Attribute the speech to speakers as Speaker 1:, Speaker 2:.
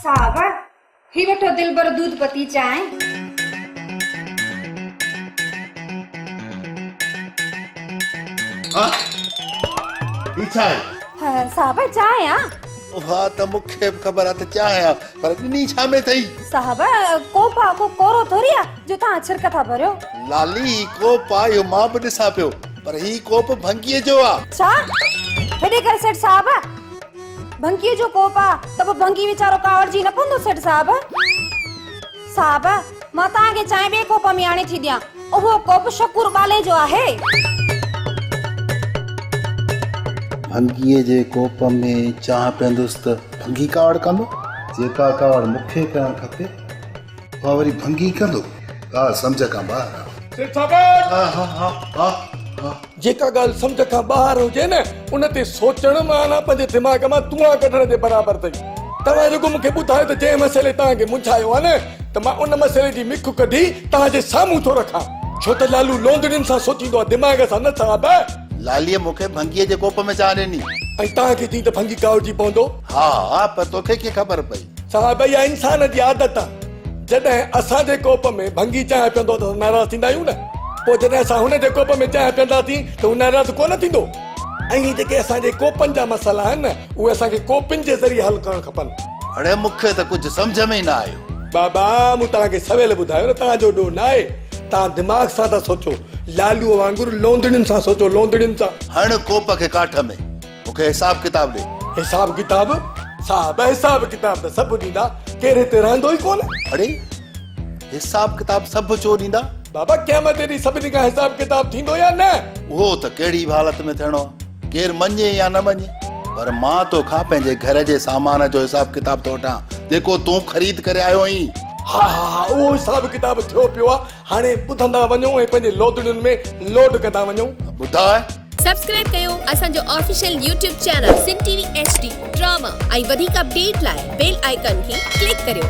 Speaker 1: साहब ही वठो दिलबर दूध पती चांहि।
Speaker 2: हाँ ही छा आहे?
Speaker 1: साहब चांहि आ।
Speaker 2: वाह त मूंखे बि ख़बर आहे त चांहि आहे, पर ॾिनी छा में अथई?
Speaker 1: साहब कोपा को कोरो थोड़ी आ जो तव्हां छिरक था भरियो।
Speaker 2: लाली कोप आहे, इहो मां बि ॾिसां पियो, पर ही कोप भंगीअ जो आहे।
Speaker 1: छा हेॾे करे सेठ साहब भंगीअ जो कोप आ त पोइ भंगी वीचारो कावड़जी न पवंदो सेठ साहब। साहब मां तव्हांखे चांहि ॿिए कोप में आणे थी ॾियां, उहो कोप शकूर बाले जो आहे।
Speaker 2: भंगीअ जे कोप में चांहि पीअंदुसि त भंगी कावड़ कंदो? जेका कावड़ मूंखे करणु खपे उहा वरी भंगी कंदो? ॻाल्हि सम्झ खां ॿाहिरि आहे।
Speaker 3: सेठ साहब
Speaker 2: हा हा हा हा हा
Speaker 3: जेका ॻाल्हि सम्झ खां ॿाहिरि हुजे न उन ते सोचण माना पंहिंजे दिमाग़ मां धुआं कढण जे बराबरि अथई। तव्हां जेको मूंखे ॿुधायो त जंहिं मसइले तव्हांखे मुंझायो आहे न त मां उन मसइले जी मिख कढी तव्हांजे साम्हूं थो रखां, छो त लालू लोंदड़ियुनि सां सोचींदो आहे, दिमाग़ सां न साहब।
Speaker 2: लालीअ मूंखे भंगीअ जे कोप में चांहि ॾिनी
Speaker 3: ऐं तव्हांखे चई त भंगी कावड़जी पवंदो?
Speaker 2: हा पर तोखे कीअं ख़बर पई?
Speaker 3: साहब इहा इंसान जी आदत आहे, जॾहिं असांजे कोप में भंगी चांहि पीअंदो त नाराज़ थींदा आहियूं न, पोइ जॾहिं असां हुन जे कोप में चांहि पीअंदासीं त हू नाराज़ कोन थींदो। ऐं जेके असांजे कोपनि जा मसइला आहिनि न उहे असांखे कोपिन जे ज़रिए हल करणु खपनि।
Speaker 2: अड़े मूंखे त कुझु सम्झ में ई न आयो।
Speaker 3: बाबा मूं तव्हांखे सवेल ॿुधायो न, तव्हांजो ॾोह न आहे, तव्हां दिमाग़ सां था सोचो, लालूअ वांगुरु लोंदड़ियुनि सां सोचो, लोंदड़ियुनि सां।
Speaker 2: हण कोप खे काठ में, मूंखे हिसाब किताब ॾे।
Speaker 3: हिसाब किताब? साहब हिसाब किताब त सभु ॾींदा, केरु हिते रहंदो ई कोन।
Speaker 2: अड़े हिसाब किताब सभु छो ॾींदा?
Speaker 3: बाबा क़यामत ॾींहुं सभिनी खां हिसाब किताब थींदो या न?
Speaker 2: उहो त कहिड़ी बि हालत में थियणो आहे, केरु मञे या न मञे, पर मां तोखां पंहिंजे घर जे सामान जो हिसाब किताब थो वठां जेको तूं ख़रीद करे आयो आहीं।
Speaker 3: हा हा उहो हिसाब किताब थियो पियो आहे, हाणे ॿुधंदा वञो ऐं पंहिंजे लोदड़ियुनि में लोड कंदा वञो।
Speaker 2: ॿुधाए
Speaker 4: सब्सक्राइब कयो असांजो ऑफिशियल यूट्यूब चैनल सिन टीवी HD ड्रामा ऐं वधीक अपडेट लाइ बेल आइकन खे क्लिक करियो।